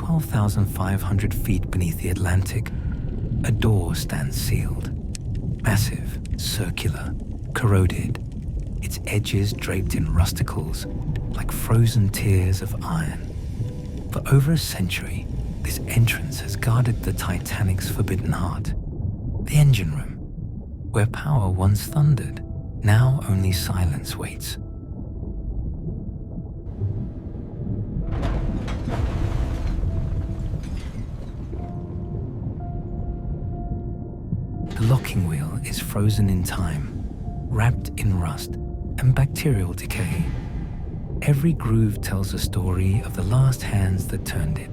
12,500 feet beneath the Atlantic, a door stands sealed. Massive, circular, corroded, its edges draped in rusticles like frozen tiers of iron. For over a century, this entrance has guarded the Titanic's forbidden heart, the engine room, where power once thundered, now only silence waits. The locking wheel is frozen in time, wrapped in rust and bacterial decay. Every groove tells a story of the last hands that turned it.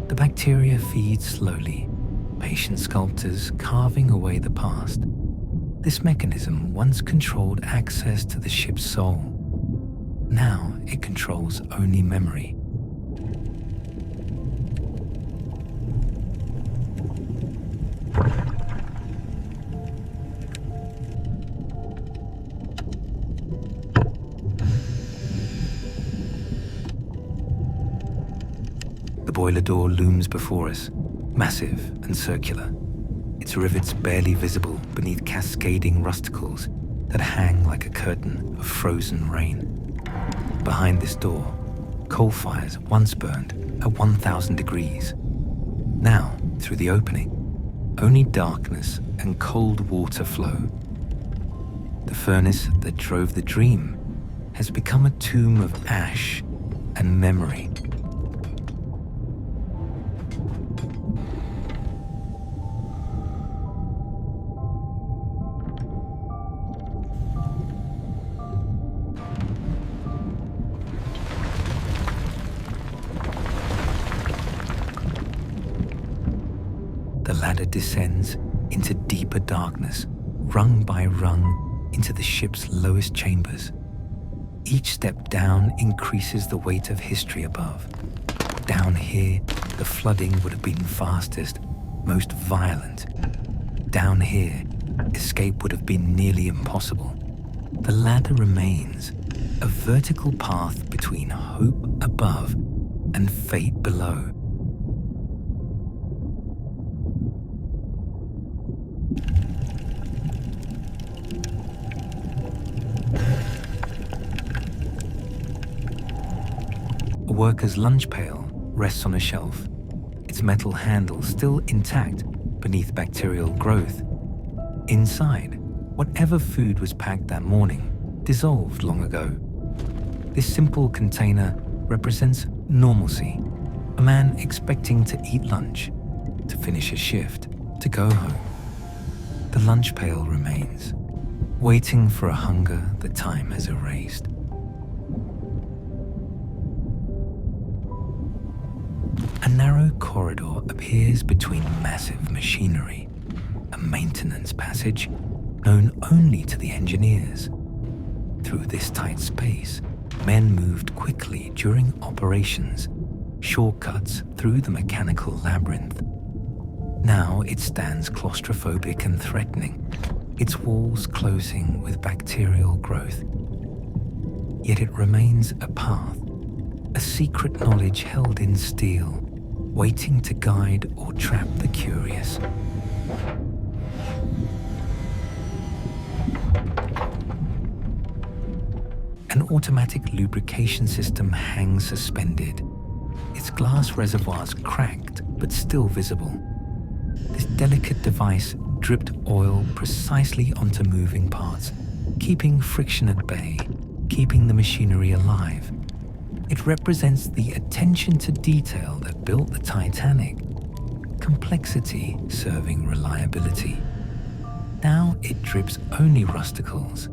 The bacteria feed slowly, patient sculptors carving away the past. This mechanism once controlled access to the ship's soul. Now it controls only memory. The boiler door looms before us, massive and circular, its rivets barely visible beneath cascading rusticles that hang like a curtain of frozen rain. Behind this door, coal fires once burned at 1,000 degrees. Now, through the opening, only darkness and cold water flow. The furnace that drove the dream has become a tomb of ash and memory. The ladder descends into deeper darkness, rung by rung, into the ship's lowest chambers. Each step down increases the weight of history above. Down here, the flooding would have been fastest, most violent. Down here, escape would have been nearly impossible. The ladder remains, a vertical path between hope above and fate below. A worker's lunch pail rests on a shelf, its metal handle still intact beneath bacterial growth. Inside, whatever food was packed that morning dissolved long ago. This simple container represents normalcy, a man expecting to eat lunch, to finish a shift, to go home. The lunch pail remains, waiting for a hunger that time has erased. A narrow corridor appears between massive machinery, a maintenance passage known only to the engineers. Through this tight space, men moved quickly during operations, shortcuts through the mechanical labyrinth. Now it stands claustrophobic and threatening, its walls closing with bacterial growth. Yet it remains a path, a secret knowledge held in steel, waiting to guide or trap the curious. An automatic lubrication system hangs suspended, its glass reservoirs cracked but still visible. This delicate device dripped oil precisely onto moving parts, keeping friction at bay, keeping the machinery alive. It represents the attention to detail that built the Titanic, complexity serving reliability. Now it drips only rusticles,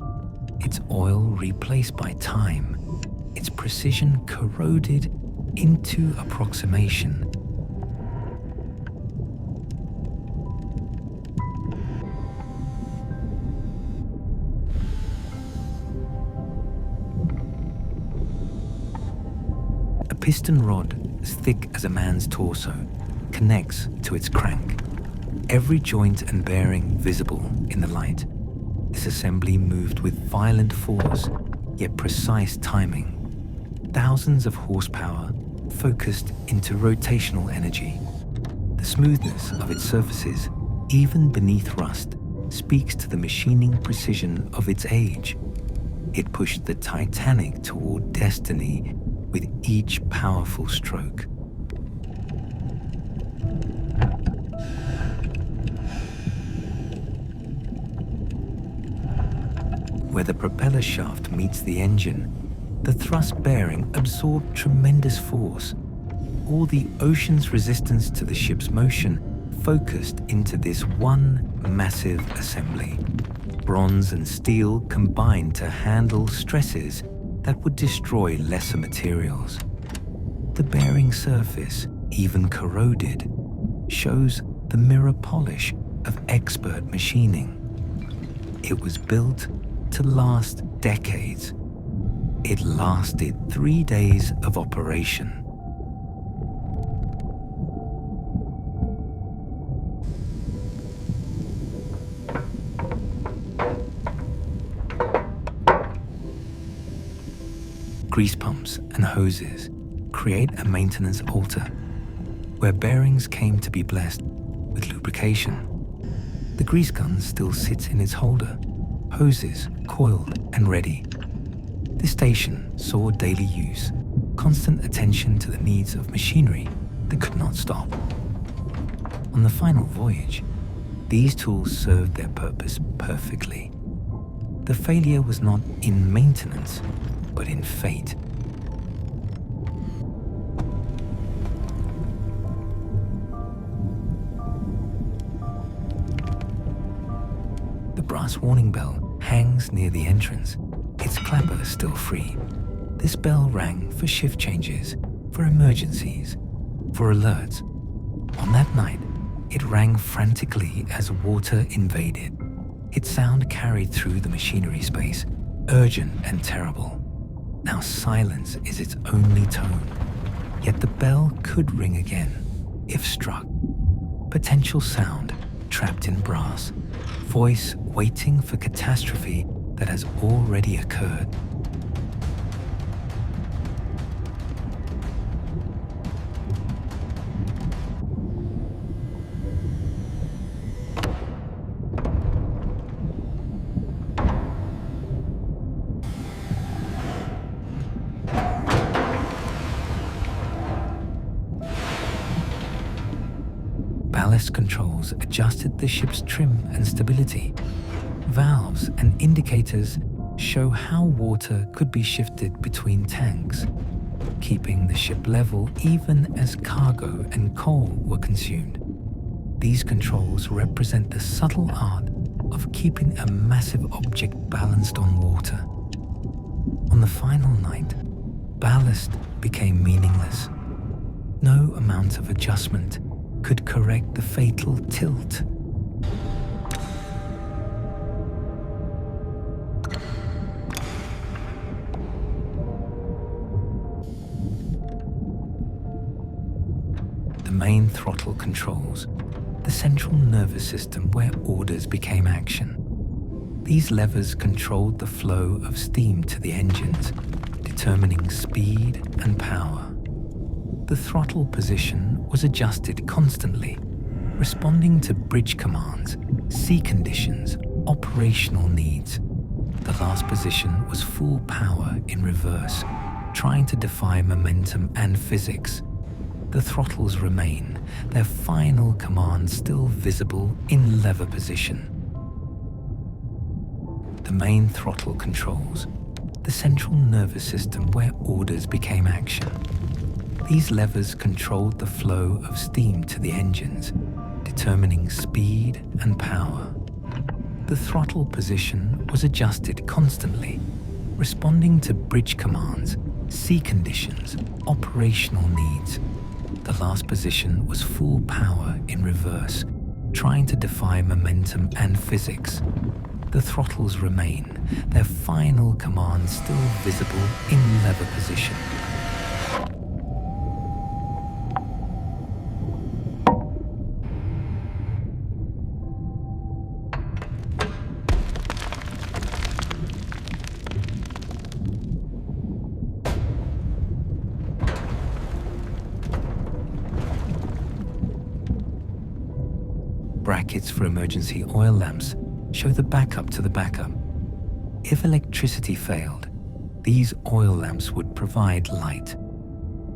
its oil replaced by time, its precision corroded into approximation. A piston rod as thick as a man's torso connects to its crank, every joint and bearing visible in the light. This assembly moved with violent force, yet precise timing. Thousands of horsepower, focused into rotational energy. The smoothness of its surfaces, even beneath rust, speaks to the machining precision of its age. It pushed the Titanic toward destiny with each powerful stroke. Where the propeller shaft meets the engine, the thrust bearing absorbed tremendous force. All the ocean's resistance to the ship's motion focused into this one massive assembly. Bronze and steel combined to handle stresses that would destroy lesser materials. The bearing surface, even corroded, shows the mirror polish of expert machining. It was built to last decades. It lasted 3 days of operation. Grease pumps and hoses create a maintenance altar where bearings came to be blessed with lubrication. The grease gun still sits in its holder, hoses coiled and ready. This station saw daily use, constant attention to the needs of machinery that could not stop. On the final voyage, these tools served their purpose perfectly. The failure was not in maintenance, but in fate. The brass warning bell hangs near the entrance, its clapper still free. This bell rang for shift changes, for emergencies, for alerts. On that night, it rang frantically as water invaded. Its sound carried through the machinery space, urgent and terrible. Now silence is its only tone. Yet the bell could ring again, if struck. Potential sound trapped in brass, voice waiting for catastrophe that has already occurred. Ballast controls adjusted the ship's trim and stability. Valves and indicators show how water could be shifted between tanks, keeping the ship level even as cargo and coal were consumed. These controls represent the subtle art of keeping a massive object balanced on water. On the final night, ballast became meaningless. No amount of adjustment could correct the fatal tilt. The main throttle controls the central nervous system where orders became action. These levers controlled the flow of steam to the engines, determining speed and power. The throttle position was adjusted constantly, responding to bridge commands, sea conditions, operational needs. The last position was full power in reverse, trying to defy momentum and physics. The throttles remain, their final command still visible in lever position. The main throttle controls the central nervous system where orders became action. These levers controlled the flow of steam to the engines, determining speed and power. The throttle position was adjusted constantly, responding to bridge commands, sea conditions, operational needs. The last position was full power in reverse, trying to defy momentum and physics. The throttles remain, their final command still visible in lever position. brackets for emergency oil lamps show the backup to the backup. If electricity failed, these oil lamps would provide light.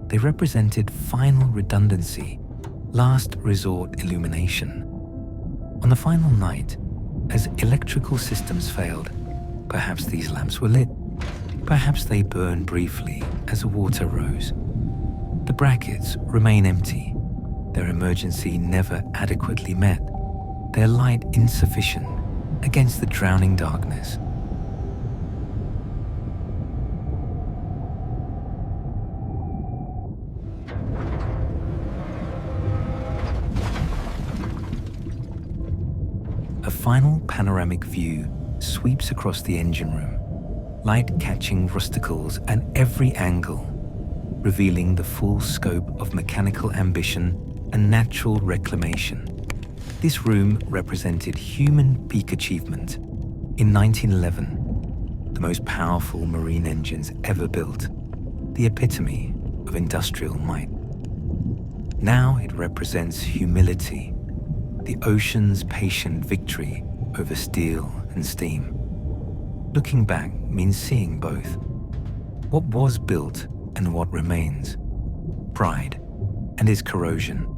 They represented final redundancy, last resort illumination. On the final night, as electrical systems failed, perhaps these lamps were lit. Perhaps they burned briefly as water rose. The brackets remain empty, their emergency never adequately met, their light insufficient against the drowning darkness. A final panoramic view sweeps across the engine room, light catching rusticles at every angle, revealing the full scope of mechanical ambition and natural reclamation. This room represented human peak achievement. In 1911, the most powerful marine engines ever built, the epitome of industrial might. Now it represents humility, the ocean's patient victory over steel and steam. Looking back means seeing both. What was built and what remains. Pride and its corrosion.